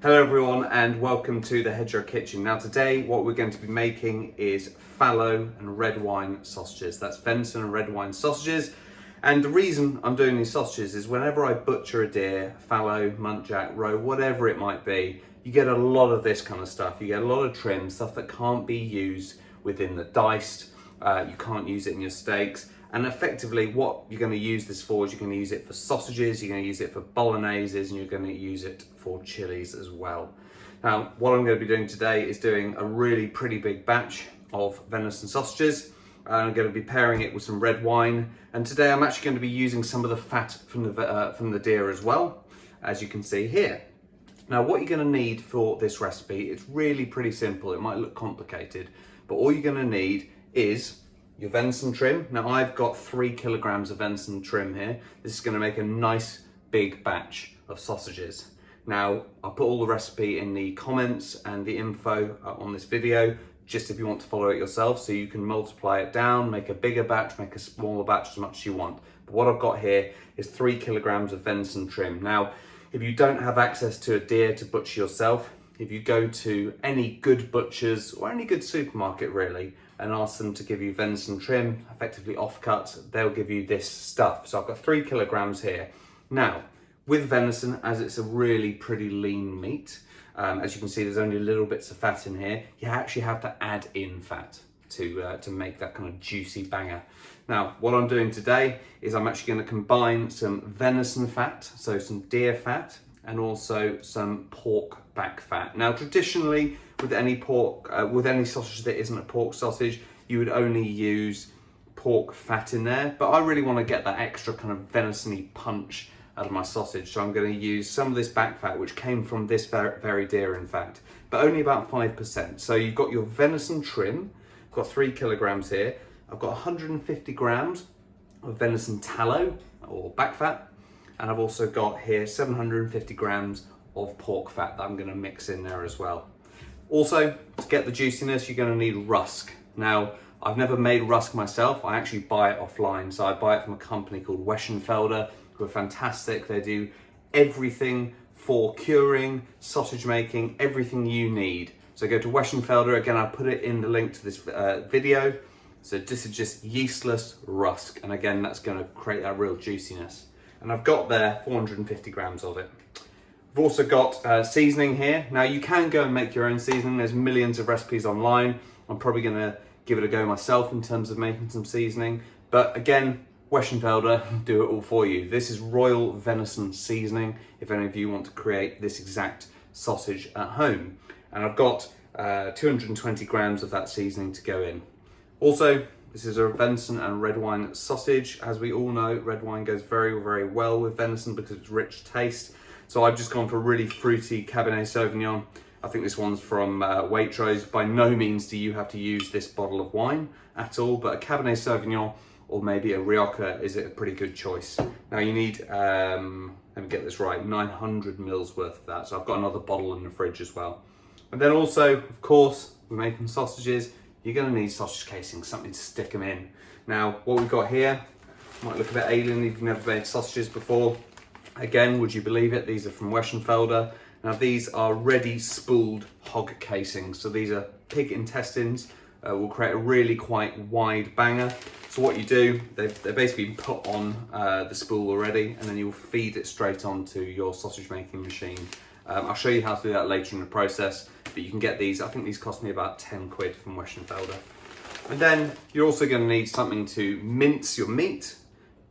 Hello everyone and welcome to the Hedgerow kitchen. Now today what we're going to be making is fallow and red wine sausages. That's venison and red wine sausages. And the reason I'm doing these sausages is whenever I butcher a deer, fallow, muntjac, roe, whatever it might be, you get a lot of this kind of stuff. You get a lot of trim, stuff that can't be used within the diced. You can't use it in your steaks. And effectively what you're going to use this for is you're going to use it for sausages, you're going to use it for bologneses, and you're going to use it for chilies as well. Now, what I'm going to be doing today is doing a really pretty big batch of venison sausages. I'm going to be pairing it with some red wine. And today I'm actually going to be using some of the fat from the deer as well, as you can see here. Now, what you're going to need for this recipe, it's really pretty simple. It might look complicated, but all you're going to need is your venison trim. Now I've got 3 kilograms of venison trim here. This is going to make a nice big batch of sausages. Now I'll put all the recipe in the comments and the info on this video, just if you want to follow it yourself, so you can multiply it down, make a bigger batch, make a smaller batch, as much as you want. But what I've got here is 3 kilograms of venison trim. Now, if you don't have access to a deer to butcher yourself, if you go to any good butchers or any good supermarket really, and ask them to give you venison trim, effectively off-cut, they'll give you this stuff. So I've got 3 kilograms here. Now, with venison, as it's a really pretty lean meat, as you can see, there's only little bits of fat in here. You actually have to add in fat to make that kind of juicy banger. Now, what I'm doing today is I'm actually going to combine some venison fat, so some deer fat, and also some pork back fat. Now, traditionally, with any sausage that isn't a pork sausage, you would only use pork fat in there. But I really want to get that extra kind of venison-y punch out of my sausage, so I'm going to use some of this back fat, which came from this very deer, in fact, but only about 5%. So you've got your venison trim. I've got 3 kilograms here. I've got 150 grams of venison tallow or back fat. And I've also got here 750 grams of pork fat that I'm going to mix in there as well. Also, to get the juiciness, you're going to need rusk. Now, I've never made rusk myself. I actually buy it offline. So I buy it from a company called Weschenfelder, who are fantastic. They do everything for curing, sausage making, everything you need. So go to Weschenfelder. Again, I'll put it in the link to this video. So this is just yeastless rusk. And again, that's going to create that real juiciness. And I've got there 450 grams of it. I've also got seasoning here. Now you can go and make your own seasoning. There's millions of recipes online. I'm probably gonna give it a go myself in terms of making some seasoning. But again, Weschenfelder do it all for you. This is royal venison seasoning, if any of you want to create this exact sausage at home. And I've got 220 grams of that seasoning to go in. Also, this is a venison and red wine sausage. As we all know, red wine goes very, very well with venison because it's rich taste. So I've just gone for a really fruity Cabernet Sauvignon. I think this one's from Waitrose. By no means do you have to use this bottle of wine at all, but a Cabernet Sauvignon or maybe a Rioja is a pretty good choice. Now you need, let me get this right, 900 mils worth of that. So I've got another bottle in the fridge as well. And then also, of course, we're making sausages. You're gonna need sausage casings, something to stick them in. Now, what we've got here might look a bit alien if you've never made sausages before. Again, would you believe it? These are from Weschenfelder. Now, these are ready spooled hog casings. So these are pig intestines. Will create a really quite wide banger. So what you do, they're basically put on the spool already, and then you'll feed it straight onto your sausage making machine. I'll show you how to do that later in the process, but you can get these. I think these cost me about 10 quid from Weschenfelder. And then you're also going to need something to mince your meat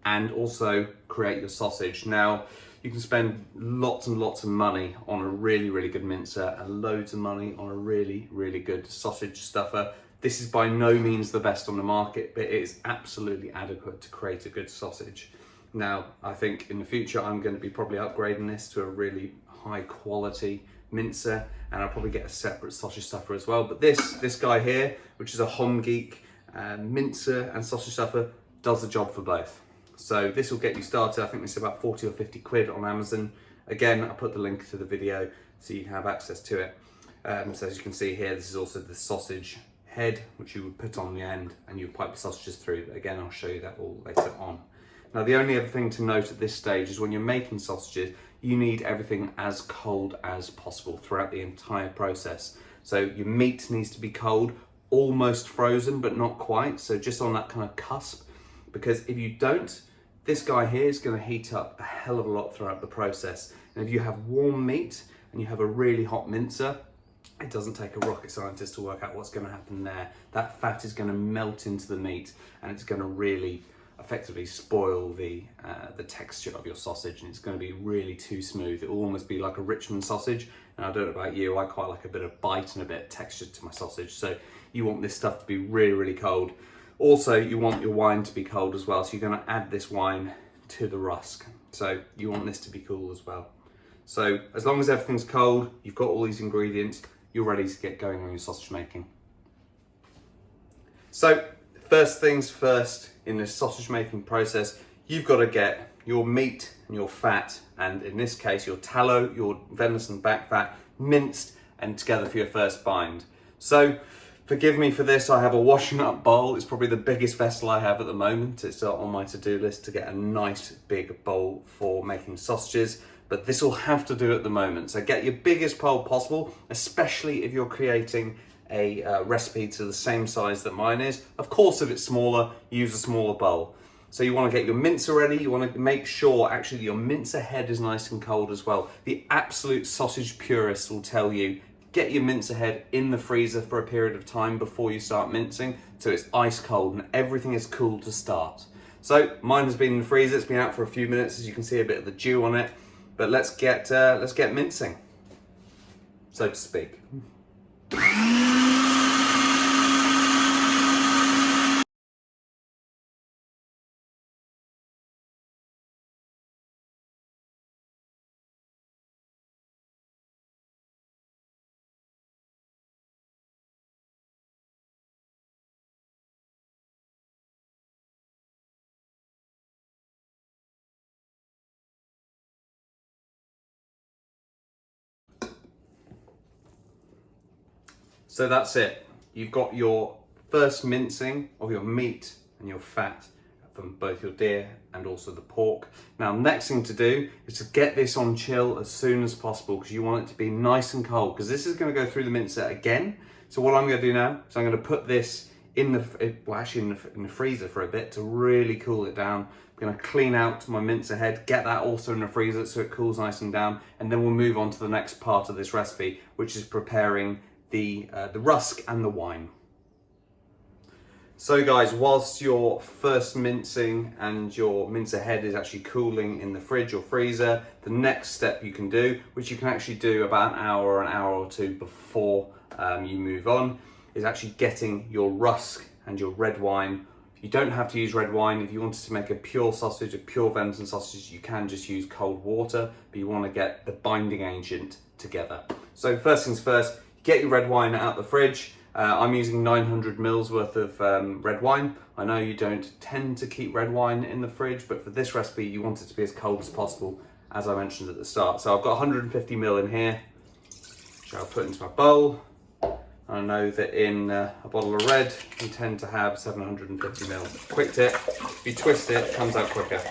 and also create your sausage. Now, you can spend lots and lots of money on a really, really good mincer and loads of money on a really, really good sausage stuffer. This is by no means the best on the market, but it is absolutely adequate to create a good sausage. Now, I think in the future, I'm going to be probably upgrading this to a really high quality mincer, and I'll probably get a separate sausage stuffer as well. But this guy here, which is a Home Geek mincer and sausage stuffer, does the job for both. So this will get you started. I think this is about 40 or 50 quid on Amazon. Again, I'll put the link to the video so you can have access to it. So as you can see here, this is also the sausage head, which you would put on the end and you would pipe the sausages through. But again, I'll show you that all later on. Now the only other thing to note at this stage is when you're making sausages, you need everything as cold as possible throughout the entire process. So your meat needs to be cold, almost frozen, but not quite. So just on that kind of cusp, because if you don't, this guy here is going to heat up a hell of a lot throughout the process. And if you have warm meat and you have a really hot mincer, it doesn't take a rocket scientist to work out what's going to happen there. That fat is going to melt into the meat and it's going to really effectively spoil the texture of your sausage, and it's going to be really too smooth. It will almost be like a Richmond sausage. And I don't know about you, I quite like a bit of bite and a bit of texture to my sausage. So you want this stuff to be really, really cold. Also, you want your wine to be cold as well. So you're going to add this wine to the rusk. So you want this to be cool as well. So as long as everything's cold, you've got all these ingredients, you're ready to get going on your sausage making. So first things first, in this sausage making process, you've got to get your meat and your fat, and in this case your tallow, your venison back fat, minced and together for your first bind. So forgive me for this, I have a washing up bowl. It's probably the biggest vessel I have at the moment. It's on my to-do list to get a nice big bowl for making sausages, but this will have to do at the moment. So get your biggest bowl possible, especially if you're creating a recipe to the same size that mine is. Of course, if it's smaller, use a smaller bowl. So you want to get your mincer ready. You want to make sure actually your mincer head is nice and cold as well. The absolute sausage purists will tell you, get your mincer head in the freezer for a period of time before you start mincing, so it's ice cold and everything is cool to start. So mine has been in the freezer. It's been out for a few minutes, as you can see a bit of the dew on it. But let's get mincing, so to speak. So that's it. You've got your first mincing of your meat and your fat from both your deer and also the pork. Now, next thing to do is to get this on chill as soon as possible, because you want it to be nice and cold, because this is going to go through the mincer again. So what I'm going to do now is I'm going to put this in the freezer for a bit to really cool it down. I'm going to clean out my mincer head, get that also in the freezer so it cools nice and down, and then we'll move on to the next part of this recipe, which is preparing the rusk and the wine. So guys, whilst your first mincing and your mincer head is actually cooling in the fridge or freezer, the next step you can do, which you can actually do about an hour or two before you move on, is actually getting your rusk and your red wine. You don't have to use red wine. If you wanted to make a pure sausage, a pure venison sausage, you can just use cold water, but you want to get the binding agent together. So first things first, get your red wine out the fridge. I'm using 900 mils worth of red wine. I know you don't tend to keep red wine in the fridge, but for this recipe, you want it to be as cold as possible, as I mentioned at the start. So I've got 150 mil in here, which I'll put into my bowl. I know that in a bottle of red, you tend to have 750 mil. Quick tip, if you twist it, it comes out quicker.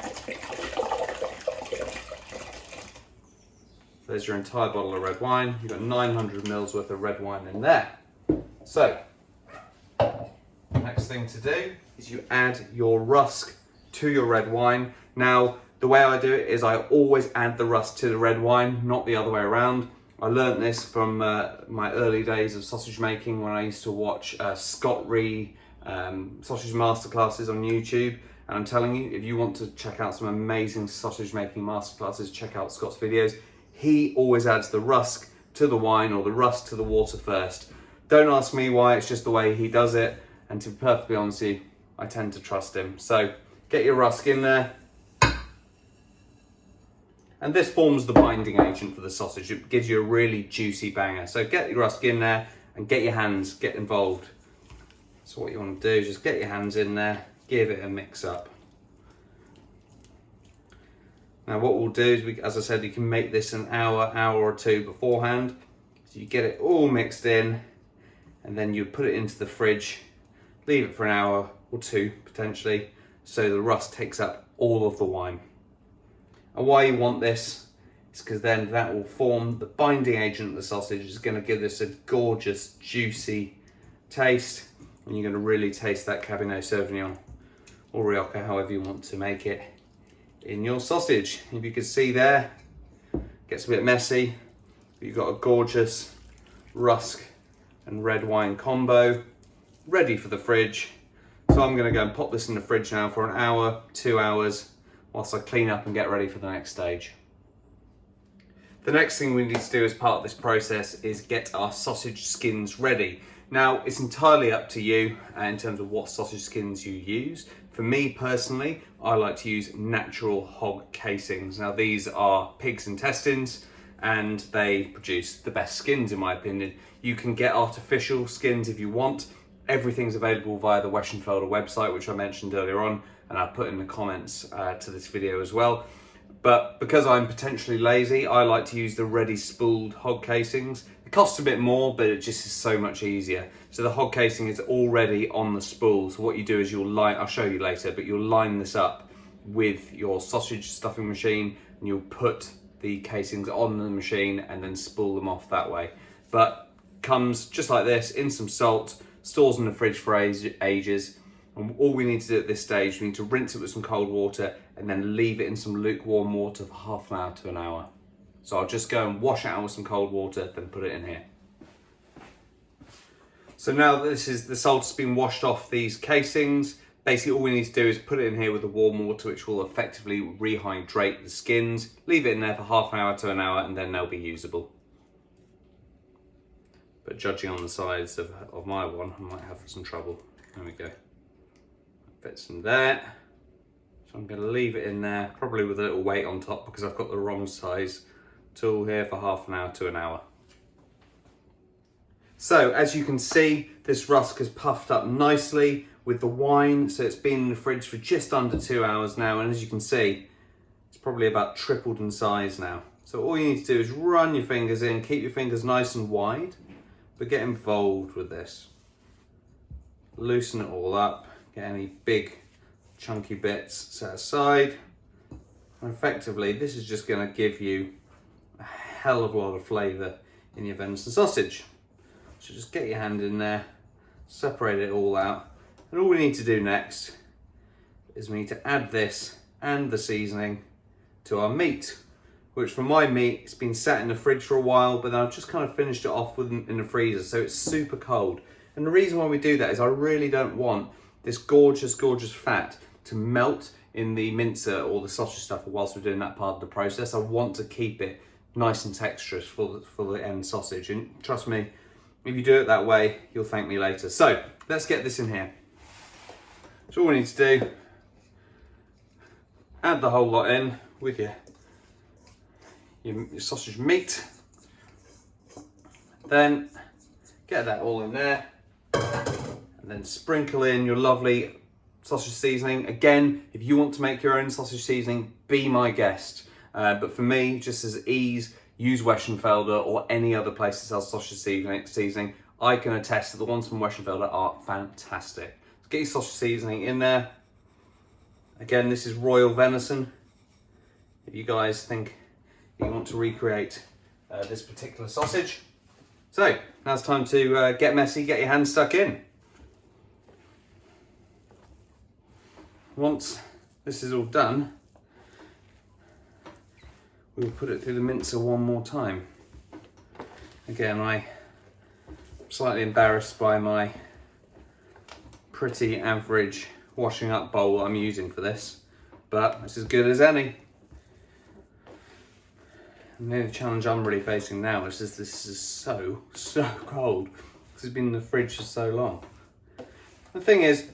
There's your entire bottle of red wine. You've got 900 mils worth of red wine in there. So, next thing to do is you add your rusk to your red wine. Now, the way I do it is I always add the rusk to the red wine, not the other way around. I learnt this from my early days of sausage making when I used to watch Scott Ree sausage masterclasses on YouTube. And I'm telling you, if you want to check out some amazing sausage making masterclasses, check out Scott's videos. He always adds the rusk to the wine or the rusk to the water first. Don't ask me why, it's just the way he does it. And to be perfectly honest with you, I tend to trust him. So get your rusk in there. And this forms the binding agent for the sausage. It gives you a really juicy banger. So get your rusk in there and get your hands, get involved. So what you want to do is just get your hands in there, give it a mix up. Now what we'll do is, as I said, you can make this an hour or two beforehand. So you get it all mixed in and then you put it into the fridge, leave it for an hour or two potentially, so the rusk takes up all of the wine. And why you want this is because then that will form the binding agent of the sausage. It's going to give this a gorgeous, juicy taste, and you're going to really taste that Cabernet Sauvignon or Rioja, however you want to make it, in your sausage. If you can see there, it gets a bit messy, but you've got a gorgeous rusk and red wine combo ready for the fridge. So I'm going to go and pop this in the fridge now for an hour, 2 hours, whilst I clean up and get ready for the next stage. The next thing we need to do as part of this process is get our sausage skins ready. Now, it's entirely up to you in terms of what sausage skins you use. For me personally, I like to use natural hog casings. Now, these are pig's intestines and they produce the best skins in my opinion. You can get artificial skins if you want. Everything's available via the Weschenfelder website, which I mentioned earlier on, and I'll put in the comments to this video as well. But because I'm potentially lazy, I like to use the ready spooled hog casings. It costs a bit more, but it just is so much easier. So the hog casing is already on the spool. So what you do is you'll line, I'll show you later, but you'll line this up with your sausage stuffing machine and you'll put the casings on the machine and then spool them off that way. But comes just like this, in some salt, stores in the fridge for ages. And all we need to do at this stage, we need to rinse it with some cold water and then leave it in some lukewarm water for half an hour to an hour. So I'll just go and wash it out with some cold water, then put it in here. So now that the salt's been washed off these casings, basically all we need to do is put it in here with the warm water, which will effectively rehydrate the skins. Leave it in there for half an hour to an hour and then they'll be usable. But judging on the size of my one, I might have some trouble. There we go. Fits in there. So I'm going to leave it in there, probably with a little weight on top because I've got the wrong size tool here, for half an hour to an hour. So as you can see, this rusk has puffed up nicely with the wine. So it's been in the fridge for just under 2 hours now. And as you can see, it's probably about tripled in size now. So all you need to do is run your fingers in, keep your fingers nice and wide, but get involved with this. Loosen it all up, get any big chunky bits set aside. And effectively, this is just going to give you a hell of a lot of flavour in your venison sausage. So just get your hand in there, separate it all out. And all we need to do next is we need to add this and the seasoning to our meat, which for my meat, it's been sat in the fridge for a while, but then I've just kind of finished it off in the freezer, so it's super cold. And the reason why we do that is I really don't want this gorgeous, gorgeous fat to melt in the mincer or the sausage stuffer whilst we're doing that part of the process. I want to keep it nice and texturous for the end sausage. And trust me, if you do it that way, you'll thank me later. So let's get this in here. So all we need to do, add the whole lot in with your sausage meat, then get that all in there and then sprinkle in your lovely sausage seasoning. Again, if you want to make your own sausage seasoning, be my guest, but for me, just as ease, use Weschenfelder or any other place that sells sausage seasoning. I can attest that the ones from Weschenfelder are fantastic. So get your sausage seasoning in there. Again, this is royal venison. If you guys think you want to recreate this particular sausage. So now it's time to get messy, get your hands stuck in. Once this is all done, we'll put it through the mincer one more time. Again, I'm slightly embarrassed by my pretty average washing up bowl I'm using for this, but it's as good as any. And the only challenge I'm really facing now is just this is so cold because it's been in the fridge for so long. The thing is,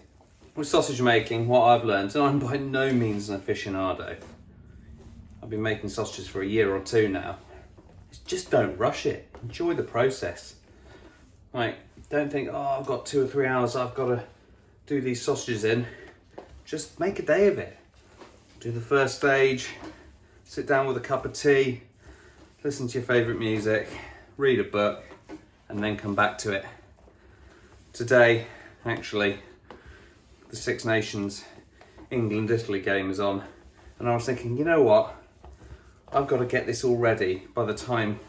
with sausage making, what I've learned, and I'm by no means an aficionado, I've been making sausages for a year or two now, is just don't rush it. Enjoy the process. Like, don't think, oh, I've got 2 or 3 hours I've got to do these sausages in. Just make a day of it. Do the first stage, sit down with a cup of tea, listen to your favourite music, read a book, and then come back to it. Today, actually, the Six Nations England-Italy game is on, and I was thinking, you know what, I've got to get this all ready by the time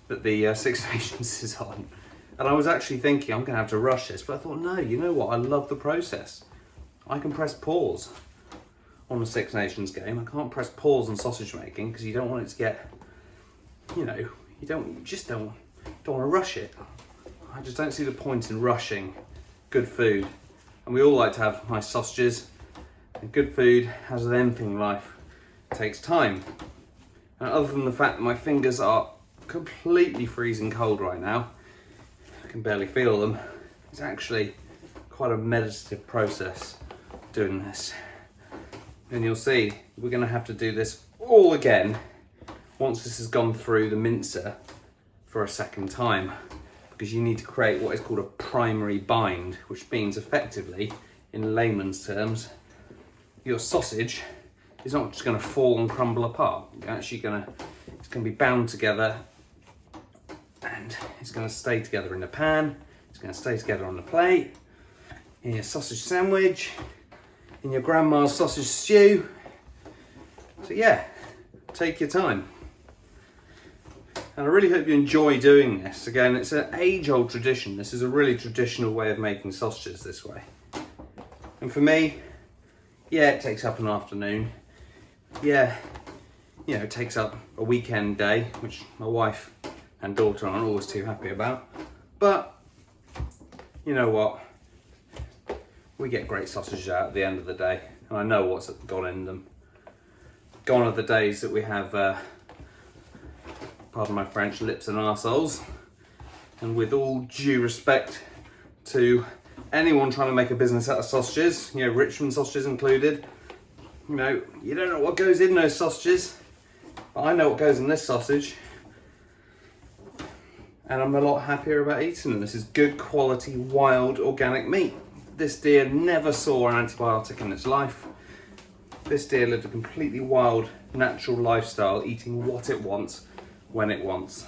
that the Six Nations is on. And I was actually thinking I'm going to have to rush this, but I thought, no, you know what, I love the process. I can press pause on a Six Nations game. I can't press pause on sausage making because you don't want it to get, you know, you don't want to rush it. I just don't see the point in rushing good food. And we all like to have nice sausages, and good food, as with anything in life, takes time. And other than the fact that my fingers are completely freezing cold right now, I can barely feel them, it's actually quite a meditative process doing this. And you'll see, we're going to have to do this all again once this has gone through the mincer for a second time, because you need to create what is called a primary bind, which means effectively, in layman's terms, your sausage is not just going to fall and crumble apart. It's going to be bound together, and it's going to stay together in the pan, it's going to stay together on the plate, in your sausage sandwich, in your grandma's sausage stew. So yeah, take your time. And I really hope you enjoy doing this. Again, it's an age-old tradition. This is a really traditional way of making sausages this way. And for me, yeah, it takes up an afternoon. Yeah, you know, it takes up a weekend day, which my wife and daughter aren't always too happy about. But, you know what? We get great sausages out at the end of the day. And I know what's gone in them. Gone are the days that we have... pardon my French, lips and arseholes. And with all due respect to anyone trying to make a business out of sausages, you know, Richmond sausages included, you know, you don't know what goes in those sausages, but I know what goes in this sausage. And I'm a lot happier about eating them. This is good quality, wild, organic meat. This deer never saw an antibiotic in its life. This deer lived a completely wild, natural lifestyle, eating what it wants, when it wants,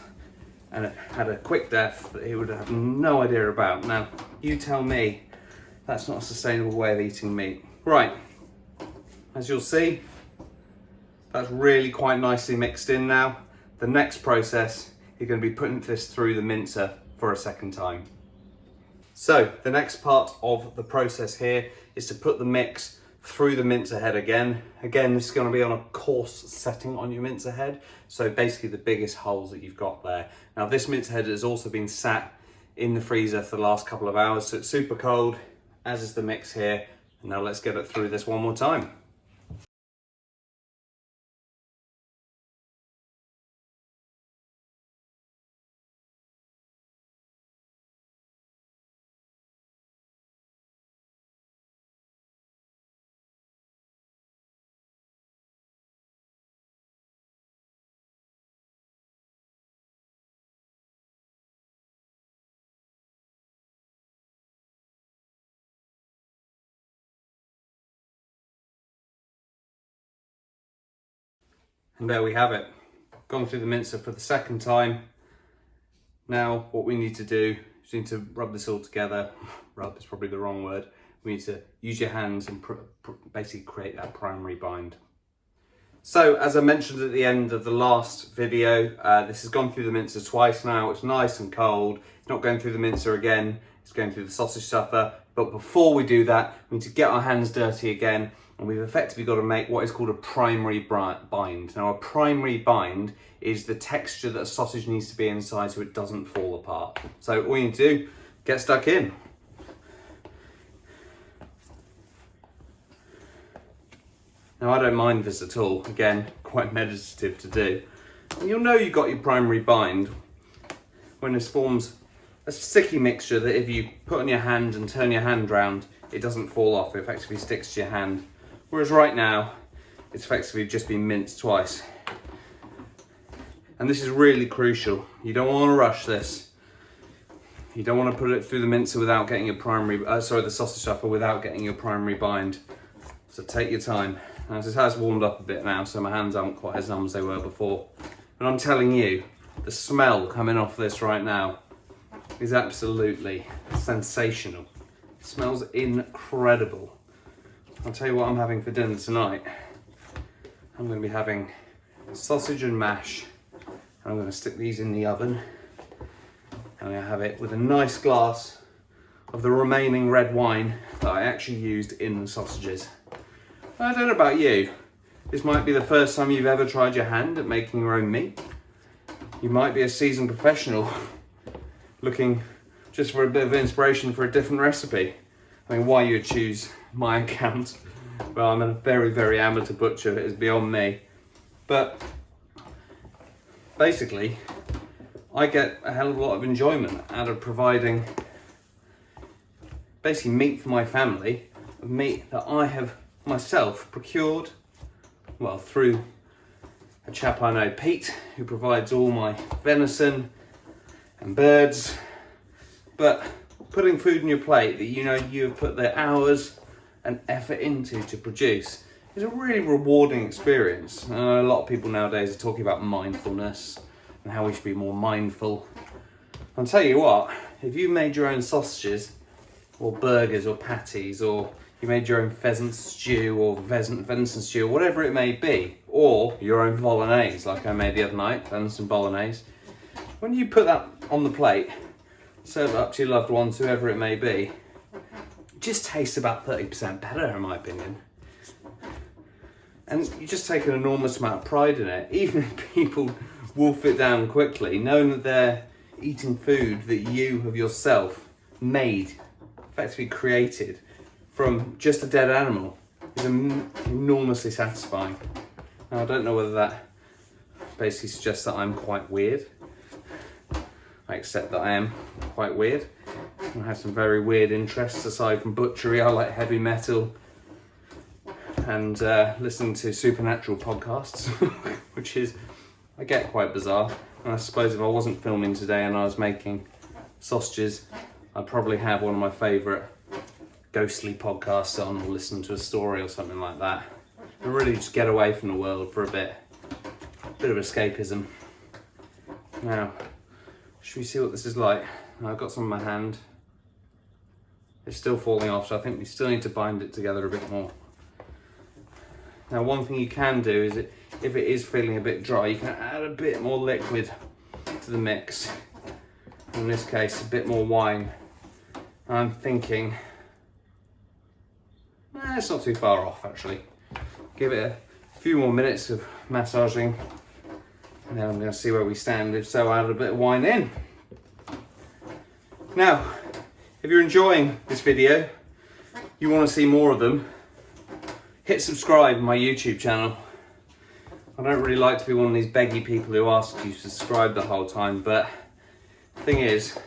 and it had a quick death that it would have no idea about. Now, you tell me that's not a sustainable way of eating meat. Right, as you'll see, that's really quite nicely mixed in now. The next process, you're going to be putting this through the mincer for a second time. So, the next part of the process here is to put the mix through the mincer head again. Again, this is going to be on a coarse setting on your mincer head, so basically the biggest holes that you've got there. Now this mincer head has also been sat in the freezer for the last couple of hours, so it's super cold, as is the mix here. And now let's get it through this one more time. And there we have it, gone through the mincer for the second time. Now what we need to do is we need to rub this all together. Rub is probably the wrong word. We need to use your hands and basically create that primary bind. So as I mentioned at the end of the last video, this has gone through the mincer twice now. It's nice and cold. It's not going through the mincer again, it's going through the sausage stuffer. But before we do that, we need to get our hands dirty again, and we've effectively got to make what is called a primary bind. Now a primary bind is the texture that a sausage needs to be inside so it doesn't fall apart. So all you need to do, get stuck in. Now I don't mind this at all, again, quite meditative to do. And you'll know you've got your primary bind when this forms a sticky mixture that if you put on your hand and turn your hand round, it doesn't fall off, it effectively sticks to your hand. Whereas right now, it's effectively just been minced twice. And this is really crucial. You don't want to rush this. You don't want to put it through the mincer without getting your primary, the sausage stuffer without getting your primary bind. So take your time. Now this has warmed up a bit now, so my hands aren't quite as numb as they were before. And I'm telling you, the smell coming off this right now is absolutely sensational. It smells incredible. I'll tell you what I'm having for dinner tonight. I'm going to be having sausage and mash. And I'm going to stick these in the oven. And I'm going to have it with a nice glass of the remaining red wine that I actually used in the sausages. I don't know about you. This might be the first time you've ever tried your hand at making your own meat. You might be a seasoned professional looking just for a bit of inspiration for a different recipe. I mean, why you would choose my account? Well, I'm a very, very amateur butcher. It is beyond me. But basically, I get a hell of a lot of enjoyment out of providing basically meat for my family, meat that I have myself procured, well, through a chap I know, Pete, who provides all my venison and birds. But putting food on your plate that you know you have put the hours and effort into to produce is a really rewarding experience. And I know a lot of people nowadays are talking about mindfulness and how we should be more mindful. I'll tell you what, if you made your own sausages or burgers or patties, or you made your own pheasant stew or venison stew, whatever it may be, or your own bolognese like I made the other night, venison bolognese, when you put that on the plate, serve it up to your loved ones, whoever it may be, it just tastes about 30% better in my opinion. And you just take an enormous amount of pride in it, even if people wolf it down quickly, knowing that they're eating food that you have yourself made, effectively created from just a dead animal, is enormously satisfying. Now, I don't know whether that basically suggests that I'm quite weird. I accept that I am quite weird. I have some very weird interests aside from butchery. I like heavy metal and listening to supernatural podcasts, which is, I get quite bizarre. And I suppose if I wasn't filming today and I was making sausages, I'd probably have one of my favourite ghostly podcasts on, or listen to a story or something like that. And really just get away from the world for a bit of escapism. Now, should we see what this is like? I've got some in my hand. It's still falling off, so I think we still need to bind it together a bit more. Now, one thing you can do is, if it is feeling a bit dry, you can add a bit more liquid to the mix. In this case, a bit more wine. I'm thinking, it's not too far off actually. Give it a few more minutes of massaging, and then I'm going to see where we stand. If so, I'll add a bit of wine in. Now, if you're enjoying this video, you want to see more of them, hit subscribe to my YouTube channel. I don't really like to be one of these beggy people who ask you to subscribe the whole time, but the thing is,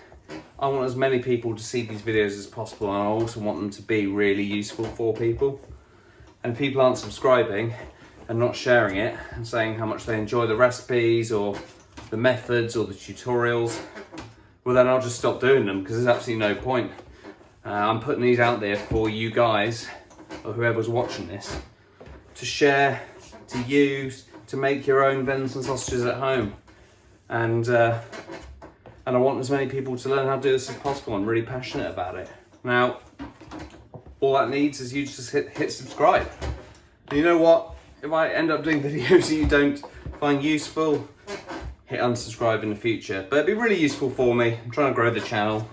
I want as many people to see these videos as possible, and I also want them to be really useful for people. And if people aren't subscribing and not sharing it and saying how much they enjoy the recipes or the methods or the tutorials, well then I'll just stop doing them, because there's absolutely no point. I'm putting these out there for you guys, or whoever's watching this, to share, to use, to make your own venison sausages at home. And I want as many people to learn how to do this as possible. I'm really passionate about it. Now, all that needs is you just hit subscribe. And you know what? If I end up doing videos that you don't find useful, hit unsubscribe in the future. But it'd be really useful for me. I'm trying to grow the channel.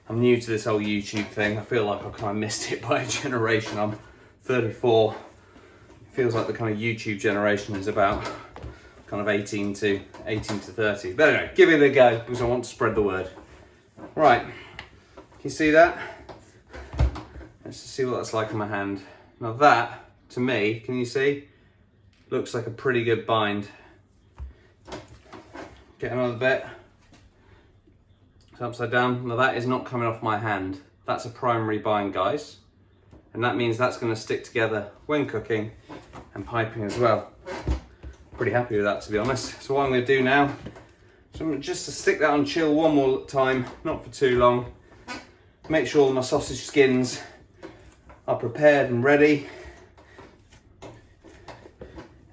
I'm new to this whole YouTube thing. I feel like I kind of missed it by a generation. I'm 34. It feels like the kind of YouTube generation is about kind of 18 to 30. But anyway, give it a go, because I want to spread the word. Right, can you see that? Let's just see what that's like in my hand. Now that, to me, can you see? Looks like a pretty good bind. Get another bit. It's upside down. Now that is not coming off my hand. That's a primary bind, guys. And that means that's going to stick together when cooking and piping as well. Pretty happy with that, to be honest. So what I'm going to do now, so I'm going to just stick that on chill one more time, not for too long. Make sure my sausage skins are prepared and ready.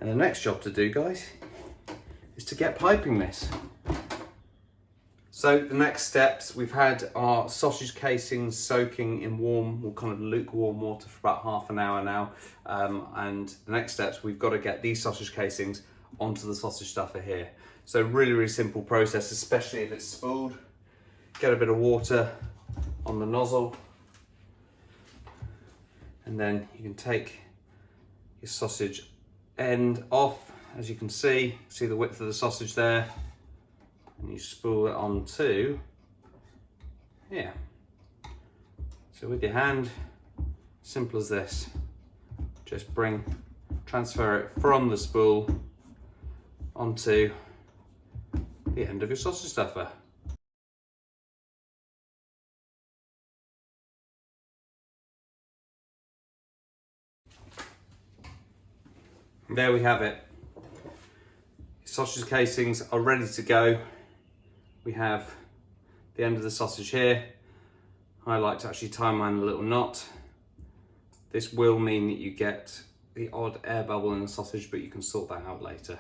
And the next job to do, guys, is to get piping this. So the next steps, we've had our sausage casings soaking in warm or kind of lukewarm water for about half an hour now. And the next steps, we've got to get these sausage casings onto the sausage stuffer here. So really, really simple process, especially if it's spooled. Get a bit of water on the nozzle, and then you can take your sausage end off. As you can see the width of the sausage there, and you spool it onto here. So with your hand, simple as this, just transfer it from the spool onto the end of your sausage stuffer. There we have it. Sausage casings are ready to go. We have the end of the sausage here. I like to actually tie mine a little knot. This will mean that you get the odd air bubble in the sausage, but you can sort that out later.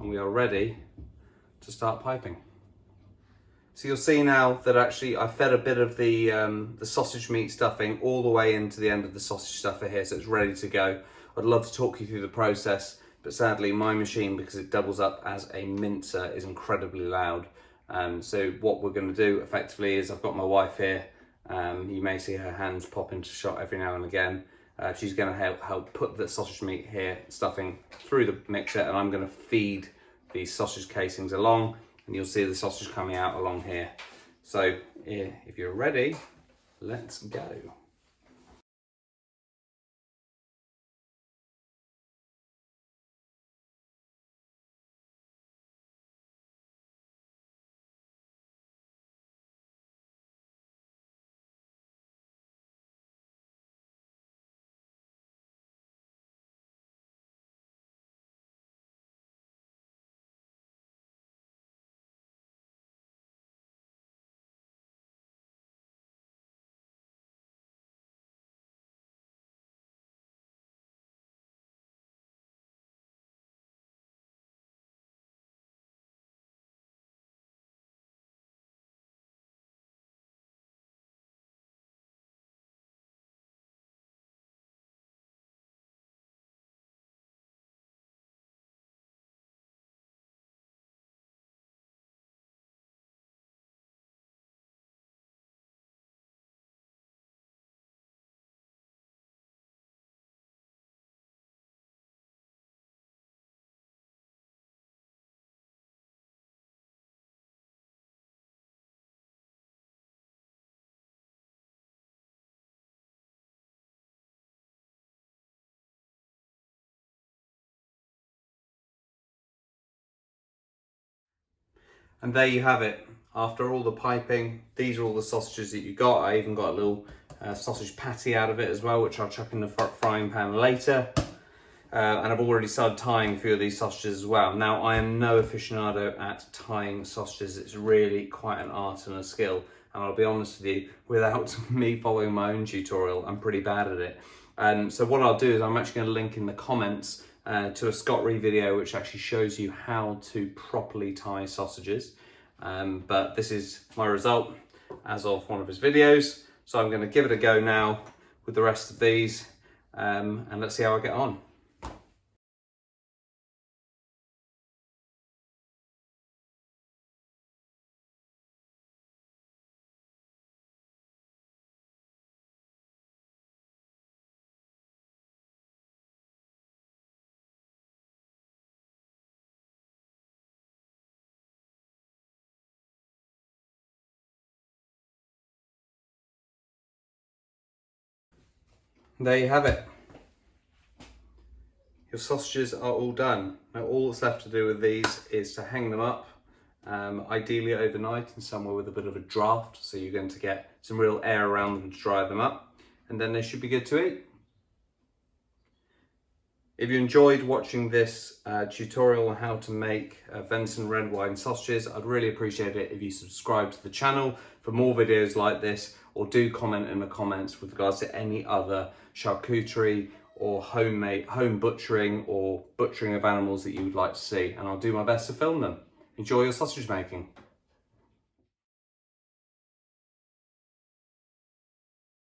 And we are ready to start piping. So you'll see now that actually I fed a bit of the sausage meat stuffing all the way into the end of the sausage stuffer here, so it's ready to go. I'd love to talk you through the process, but sadly my machine, because it doubles up as a mincer, is incredibly loud. So what we're going to do effectively is, I've got my wife here. You may see her hands pop into shot every now and again. She's going to help put the sausage meat here, stuffing, through the mixer, and I'm going to feed these sausage casings along, and you'll see the sausage coming out along here. So if you're ready, let's go. And there you have it. After all the piping, these are all the sausages that you got. I even got a little sausage patty out of it as well, which I'll chuck in the frying pan later. And I've already started tying a few of these sausages as well. Now, I am no aficionado at tying sausages. It's really quite an art and a skill. And I'll be honest with you, without me following my own tutorial, I'm pretty bad at it. So what I'll do is I'm actually going to link in the comments to a Scott Reed video which actually shows you how to properly tie sausages. But this is my result as of one of his videos. So I'm going to give it a go now with the rest of these, and let's see how I get on. There you have it. Your sausages are all done. Now all that's left to do with these is to hang them up, ideally overnight in somewhere with a bit of a draft, so you're going to get some real air around them to dry them up, and then they should be good to eat. If you enjoyed watching this tutorial on how to make venison red wine sausages, I'd really appreciate it if you subscribe to the channel for more videos like this, or do comment in the comments with regards to any other charcuterie or home butchering or butchering of animals that you would like to see, and I'll do my best to film them. Enjoy your sausage making.